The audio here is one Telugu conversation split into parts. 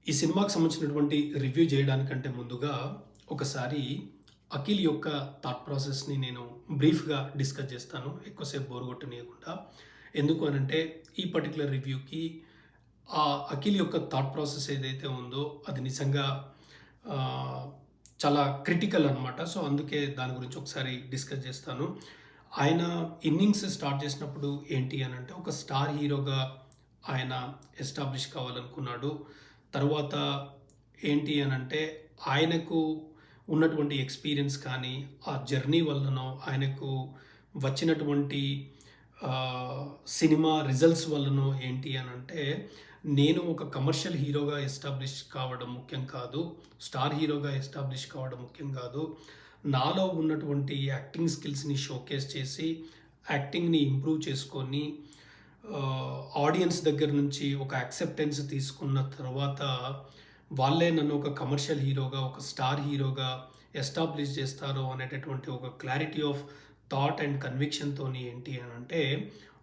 ఈ సినిమాకి సంబంధించినటువంటి రివ్యూ చేయడానికంటే ముందుగా ఒకసారి 'అఖిల్' యొక్క థాట్ ప్రాసెస్‌ని నేను బ్రీఫ్‌గా డిస్కస్ చేస్తాను. ఎక్కువసేపు బోర్ కొట్టనీయకుండా. ఎందుకు అనంటే ఈ పర్టిక్యులర్ రివ్యూకి 'అఖిల్' యొక్క థాట్ ప్రాసెస్ ఏదైతే ఉందో అది నిజంగా ఆహ్, చాలా క్రిటికల్ అనమాట. సో, అందుకే దాని గురించి ఒకసారి డిస్కస్ చేస్తాను. ఆయన ఇన్నింగ్స్ స్టార్ట్ చేసినప్పుడు ఏంటి అనంటే ఒక స్టార్ హీరోగా ఆయన ఎస్టాబ్లిష్ కావాలనుకున్నాడు. తరువాత ఏంటి అనంటే ఆయనకు ఉన్నటువంటి ఎక్స్‌పీరియన్స్ కానీ, ఆ జర్నీ వల్లనో, ఆయనకు వచ్చినటువంటి సినిమా రిజల్ట్స్ వల్లనో ఏంటి అనంటే, నేను ఒక కమర్షియల్ హీరోగా ఎస్టాబ్లిష్ కావడం ముఖ్యం కాదు. స్టార్ హీరోగా ఎస్టాబ్లిష్ కావడం ముఖ్యం కాదు. నాలో ఉన్నటువంటి యాక్టింగ్ స్కిల్స్‌ని షోకేస్ చేసి, యాక్టింగ్‌ని ఇంప్రూవ్ చేసుకొని ఆడియన్స్ దగ్గర నుంచి ఒక యాక్సెప్టెన్స్ తీసుకున్న తర్వాత వాళ్ళే నన్ను ఒక కమర్షియల్ హీరోగా, ఒక స్టార్ హీరోగా ఎస్టాబ్లిష్ చేస్తారు అనేటటువంటి ఒక క్లారిటీ ఆఫ్ థాట్ అండ్ కన్విక్షన్‌తోని ఏంటి అనంటే,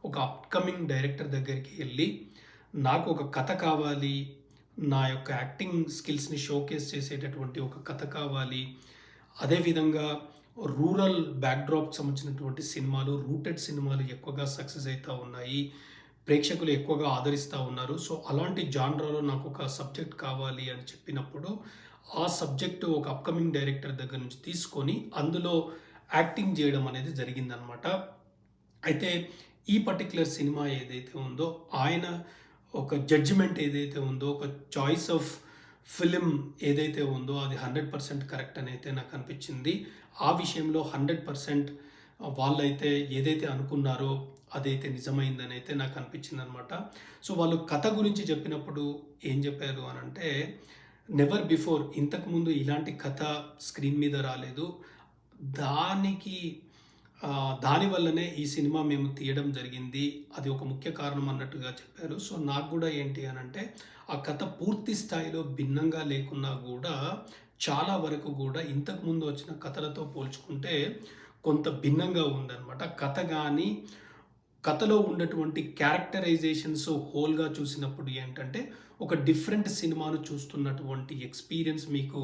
ఒక అప్‌కమింగ్ డైరెక్టర్ దగ్గరికి ఎళ్లి, నాకు ఒక కథ కావాలి, నా యొక్క యాక్టింగ్ స్కిల్స్‌ని షోకేస్ చేసేటటువంటి ఒక కథ కావాలి. అదేవిధంగా రూరల్ బ్యాక్‌డ్రాప్‌కి సంబంధించినటువంటి సినిమాలు, రూటెడ్ సినిమాలు ఎక్కువగా సక్సెస్ అయితా ఉన్నాయి. ప్రేక్షకులు ఎక్కువగా ఆదరిస్తా ఉన్నారు. సో, అలాంటి జాన్రాలో నాకొక సబ్జెక్ట్ కావాలి అని చెప్పినప్పుడు, ఆ సబ్జెక్ట్ ఒక అప్‌కమింగ్ డైరెక్టర్ దగ్గర నుంచి తీసుకొని, అందులో యాక్టింగ్ జేయడం అనేది జరిగిందనమాట. అయితే ఈ పర్టిక్యులర్ సినిమా ఏదైతే ఉందో, ఆయన ఒక జడ్జిమెంట్ ఏదైతే ఉందో, ఒక చాయిస్ ఆఫ్ ఫిల్మ్ ఏదైతే ఉందో, అది 100% కరెక్ట్ అనైతే నాకనిపిచ్చింది. ఆ విషయంలో 100% వాళ్ళైతే ఏదైతే అనుకున్నారో, అదైతే నిజమైందనైతే నాకనిపిచ్చిందనమాట. సో, వాళ్ళు కథ గురించి చెప్పినప్పుడు ఏం చెప్పారు అనంటే, నెవర్ బిఫోర్ ఇంతకుముందు ఇలాంటి కథ స్క్రీన్ మీద రాలేదు. దానికి దాని వల్లనే ఈ సినిమా మేము తీయడం జరిగింది. అది ఒక ముఖ్య కారణం అన్నట్టుగా చెప్పారు. సో, నాకు గూడా ఏంటి అనంటే, ఆ కథ పూర్తి స్థాయిలో భిన్నంగా లేకున్నా గూడా, చాలా వరకు గూడా ఇంతకుముందు వచ్చిన కథలతో పోల్చుకుంటే కొంత భిన్నంగా ఉందనమాట. కథ గానీ, కథలో ఉన్నటువంటి క్యారెక్టరైజేషన్స్ హోల్‌గా చూసినప్పుడు ఏంటంటే, ఒక డిఫరెంట్ సినిమాను చూస్తున్నటువంటి ఎక్స్‌పీరియన్స్ మీకు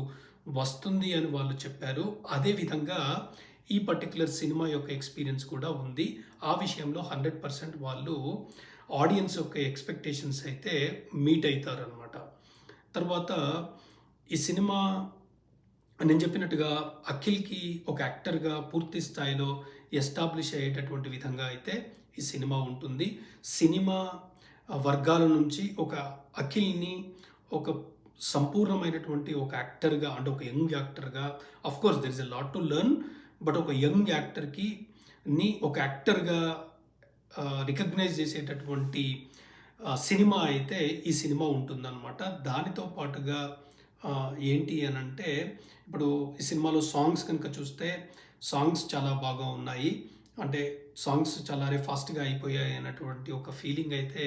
వస్తుంది అని వాళ్ళు చెప్పారు. అదే విధంగా ఈ పర్టిక్యులర్ సినిమా యొక్క ఎక్స్‌పీరియన్స్ కూడా ఉంది. ఆ విషయంలో 100% వాళ్ళు ఆడియన్స్ యొక్క ఎక్స్‌పెక్టేషన్స్ అయితే మీట్ అయితారనమాట. తర్వాత ఈ సినిమా నేను చెప్పినట్టుగా 'అఖిల్‌కి' ఒక యాక్టర్‌గా పూర్తి స్థాయిలో ఎస్టాబ్లిష్ అయ్యేటటువంటి విధంగా అయితే ఈ సినిమా ఉంటుంది. సినిమా వర్గాల నుంచి ఒక 'అఖిల్‌ని' ఒక సంపూర్ణమైనటువంటి ఒక యాక్టర్‌గా అంటే ఒక యంగ్ యాక్టర్‌గా of course there is a lot to learn. But ఒక యంగ్ యాక్టర్‌ని ఒక యాక్టర్‌గా రికగ్నైజ్ చేసేటటువంటి సినిమా అయితే ఈ సినిమా ఉంటుందనమాట. దానితో పాటుగా ఏంటి అనంటే, ఇప్పుడు ఈ సినిమాలో సాంగ్స్ కనుక చూస్తే, సాంగ్స్ చాలా బాగా ఉన్నాయి. అంటే సాంగ్స్ చాలా ఫాస్ట్‌గా అయిపోయాయి అన్నటువంటి ఒక ఫీలింగ్ అయితే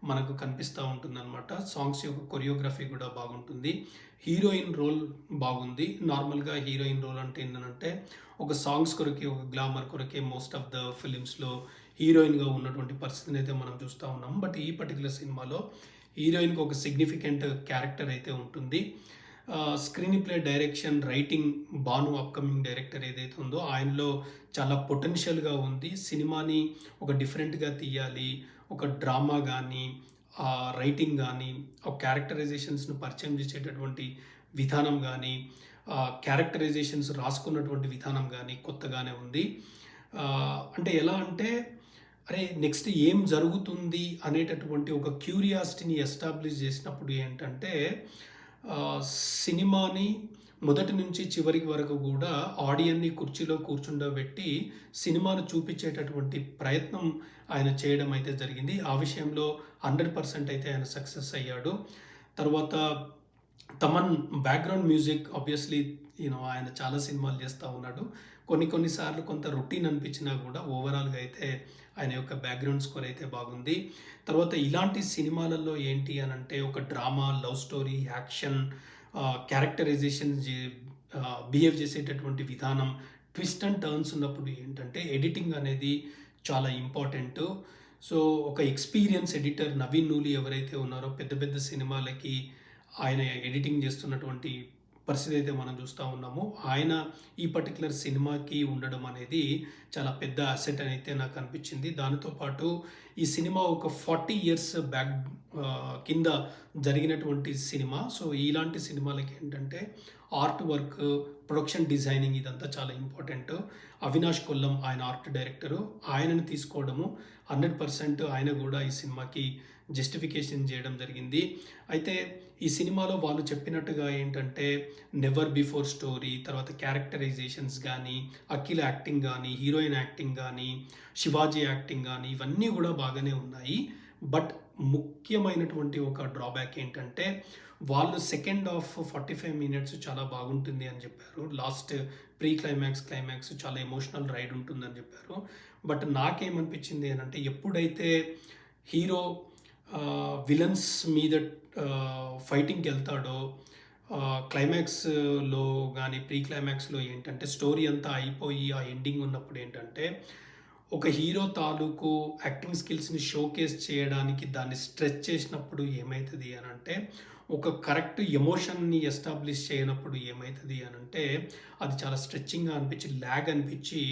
మనకు కనిపిస్తా ఉంటుందనమాట. సాంగ్స్ యొక్క కొరియోగ్రఫీ కూడా బాగుంటుంది. హీరోయిన్ రోల్ బాగుంది. నార్మల్‌గా హీరోయిన్ రోల్ అంటే ఏంటనంటే, ఒక సాంగ్స్ కొరకే, ఒక గ్లామర్ కొరకే మోస్ట్ ఆఫ్ ద ఫిల్మ్స్‌లో హీరోయిన్‌గా ఉన్నటువంటి పరిస్థితిని అయితే మనం చూస్తా ఉన్నాం. బట్ ఈ పర్టిక్యులర్ సినిమాలో హీరోయిన్‌కి ఒక సిగ్నిఫికెంట్ క్యారెక్టర్ అయితే ఉంటుంది. Screen play, direction, writing Bhanu upcoming director ఏదైతే ఉందో ఆయనలో చాలా పొటెన్షియల్‌గా ఉంది. సినిమాని ఒక డిఫరెంట్‌గా తీయాలి. ఒక డ్రామా గానీ, రైటింగ్ గానీ, ఆ క్యారెక్టరైజేషన్స్‌ను పరిచయం చేసేటటువంటి విధానం గానీ, క్యారెక్టరైజేషన్స్ రాసుకున్నటువంటి విధానం గానీ కొత్తగానే ఉంది. అంటే ఎలా అంటే, అరే! నెక్స్ట్ ఏం జరుగుతుంది అనేటటువంటి ఒక క్యూరియాసిటీని ఎస్టాబ్లిష్ చేసినప్పుడు ఏంటంటే, సినిమాని మొదటి నుంచి చివరికి వరకు గూడా ఆడియన్‌ని కుర్చీలో కూర్చుండబెట్టి సినిమాను చూపించేటటువంటి ప్రయత్నం ఆయన చేయడం అయితే జరిగింది. ఆ విషయంలో 100% అయితే ఆయన సక్సెస్ అయ్యాడు. తర్వాత తమన్ బ్యాక్‌గ్రౌండ్ మ్యూజిక్ ఆబ్వియస్‌లీ ఆయన చాలా సినిమాలు చేస్తా ఉన్నాడు. కొన్ని సార్లు కొంత రొటీన్ అనిపించినా కూడా ఓవరాల్‌గా అయితే ఆయన యొక్క బ్యాక్‌గ్రౌండ్ స్కోర్ అయితే బాగుంది. తర్వాత ఇలాంటి సినిమాలలో ఏంటి అనంటే, ఒక drama, love story, action, characterization behave చేసేటటువంటి విధానం, ట్విస్ట్ అండ్ టర్న్స్ ఉన్నప్పుడు ఏంటంటే, ఎడిటింగ్ అనేది చాలా ఇంపార్టెంటు. సో, ఒక ఎక్స్‌పీరియన్స్ ఎడిటర్ నవీన్ నూలి ఎవరైతే ఉన్నారో పెద్ద పెద్ద సినిమాలకి ఆయన ఎడిటింగ్ చేస్తున్నటువంటి పరిస్థితి అయితే మనం చూస్తూ ఉన్నాము. ఆయన ఈ పర్టికులర్ సినిమాకి ఉండడం అనేది చాలా పెద్ద అసెట్ అని అయితే నాకు అనిపించింది. దానితో పాటు ఈ సినిమా ఒక 40 ఇయర్స్ బ్యాక్ కింద జరిగినటువంటి సినిమా. సో ఇలాంటి సినిమాలకి ఏంటంటే ఆర్ట్ వర్క్, ప్రొడక్షన్ డిజైనింగ్ ఇదంతా చాలా ఇంపార్టెంట్. అవినాష్ కొల్లం ఆయన ఆర్ట్ డైరెక్టరు. ఆయనను తీసుకోవడము 100% ఆయన కూడా ఈ సినిమాకి జస్టిఫికేషన్ చేయడం జరిగింది. అయితే ఈ సినిమాలో వాళ్ళు చెప్పినట్టుగా ఏంటంటే నెవర్ బిఫోర్ స్టోరీ, తర్వాత క్యారెక్టరైజేషన్స్ కానీ, అఖిల్ యాక్టింగ్ కానీ, హీరోయిన్ యాక్టింగ్ కానీ, శివాజీ యాక్టింగ్ కానీ ఇవన్నీ కూడా బాగానే ఉన్నాయి. బట్ ముఖ్యమైనటువంటి ఒక డ్రాబ్యాక్ ఏంటంటే వాళ్ళు సెకండ్ హాఫ్ 45 మినిట్స్ చాలా బాగుంటుంది అని చెప్పారు. లాస్ట్ ప్రీ క్లైమాక్స్ చాలా ఎమోషనల్ రైడ్ ఉంటుందని చెప్పారు. బట్ నాకేమనిపించింది అని అంటే ఎప్పుడైతే హీరో విలన్స్ మీద ఫైటింగ్కి వెళ్తాడో క్లైమాక్స్లో కానీ ప్రీ క్లైమాక్స్లో ఏంటంటే స్టోరీ అంతా అయిపోయి ఆ ఎండింగ్ ఉన్నప్పుడు ఏంటంటే ఒక హీరో తాలూకు యాక్టింగ్ స్కిల్స్ని షోకేస్ చేయడానికి దాన్ని స్ట్రెచ్ చేసినప్పుడు ఏమవుతుంది అని అంటే ఒక కరెక్ట్ ఎమోషన్ని ఎస్టాబ్లిష్ చేయనప్పుడు ఏమవుతుంది అని అంటే అది చాలా స్ట్రెచ్చింగ్గా అనిపించి ల్యాగ్ అనిపించి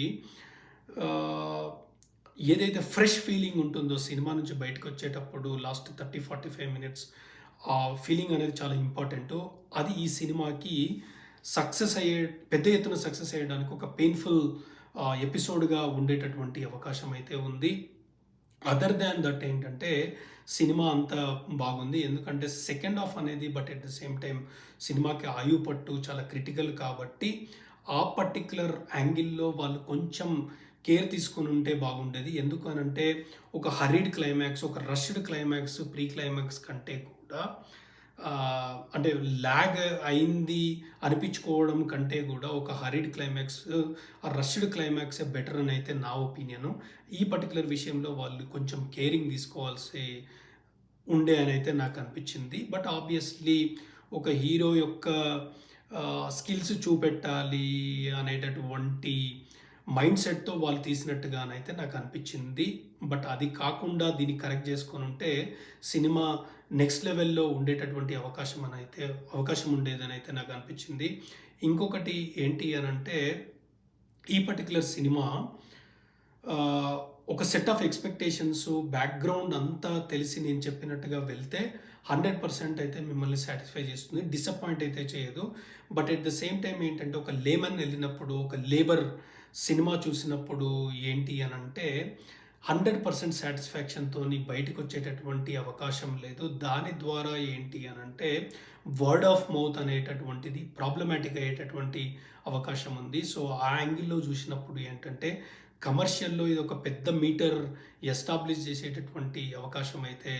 ఏదైతే ఫ్రెష్ ఫీలింగ్ ఉంటుందో సినిమా నుంచి బయటకు వచ్చేటప్పుడు లాస్ట్ 30-45 మినిట్స్ ఆ ఫీలింగ్ అనేది చాలా ఇంపార్టెంట్. అది ఈ సినిమాకి పెద్ద ఎత్తున సక్సెస్ అయ్యడానికి ఒక పెయిన్ఫుల్ ఎపిసోడ్గా ఉండేటటువంటి అవకాశం అయితే ఉంది. అదర్ దాన్ దట్ ఏంటంటే సినిమా అంతా బాగుంది. ఎందుకంటే సెకండ్ హాఫ్ అనేది but at the same time సినిమాకి ఆయువు పట్టు చాలా క్రిటికల్ కాబట్టి ఆ పర్టిక్యులర్ యాంగిల్లో వాళ్ళు కొంచెం కేర్ తీసుకుని ఉంటే బాగుండేది. ఎందుకు అనంటే ఒక హరీడ్ క్లైమాక్స్, ఒక రష్డ్ క్లైమాక్స్ ప్రీ క్లైమాక్స్ కంటే కూడా అంటే ల్యాగ్ అయింది అనిపించుకోవడం కంటే కూడా ఒక హరీడ్ క్లైమాక్స్, ఆ రష్డ్ క్లైమాక్సే బెటర్ అని అయితే నా ఒపీనియను. ఈ పర్టికులర్ విషయంలో వాళ్ళు కొంచెం కేరింగ్ తీసుకోవాల్సి ఉండే అని అయితే నాకు అనిపించింది. బట్ ఆబ్వియస్లీ ఒక హీరో యొక్క స్కిల్స్ చూపెట్టాలి అనేటటువంటి మైండ్ సెట్తో వాళ్ళు తీసినట్టుగానైతే నాకు అనిపించింది. బట్ అది కాకుండా దీన్ని కరెక్ట్ చేసుకొని ఉంటే సినిమా నెక్స్ట్ లెవెల్లో ఉండేటటువంటి అవకాశం ఉండేదని అయితే నాకు అనిపించింది. ఇంకొకటి ఏంటి అని అంటే ఈ పర్టికులర్ సినిమా ఒక సెట్ ఆఫ్ ఎక్స్పెక్టేషన్స్ బ్యాక్గ్రౌండ్ అంతా తెలిసి నేను చెప్పినట్టుగా వెళ్తే 100% అయితే మిమ్మల్ని సాటిస్ఫై చేస్తుంది, డిసప్పాయింట్ అయితే చేయదు. But at the same time ఏంటంటే ఒక లేమన్ వెళ్ళినప్పుడు, ఒక లేబర్ సినిమా చూసినప్పుడు ఏంటి అని అంటే 100% సాటిస్ఫాక్షన్తో బయటకు వచ్చేటటువంటి అవకాశం లేదు. దాని ద్వారా ఏంటి అని అంటే వర్డ్ ఆఫ్ మౌత్ అనేటటువంటిది ప్రాబ్లమాటిక్ అయ్యేటటువంటి అవకాశం ఉంది. సో ఆ యాంగిల్లో చూసినప్పుడు ఏంటంటే కమర్షియల్లో ఇది ఒక పెద్ద మీటర్ ఎస్టాబ్లిష్ చేసేటటువంటి అవకాశం అయితే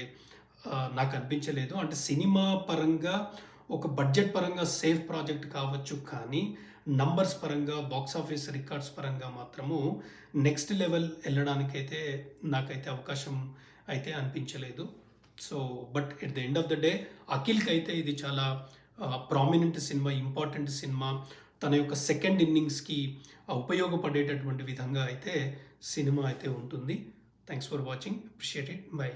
నాకు అనిపించలేదు. అంటే సినిమా పరంగా ఒక బడ్జెట్ పరంగా సేఫ్ ప్రాజెక్ట్ కావచ్చు, కానీ నంబర్స్ పరంగా బాక్స్ ఆఫీస్ రికార్డ్స్ పరంగా మాత్రము నెక్స్ట్ లెవెల్ వెళ్ళడానికైతే నాకైతే అవకాశం అయితే అనిపించలేదు. So but at the end of the day అఖిల్కి అయితే ఇది చాలా ప్రామినెంట్ సినిమా, ఇంపార్టెంట్ సినిమా. తన యొక్క సెకండ్ ఇన్నింగ్స్కి ఉపయోగపడేటటువంటి విధంగా అయితే సినిమా అయితే ఉంటుంది. Thanks for watching, appreciate it, by.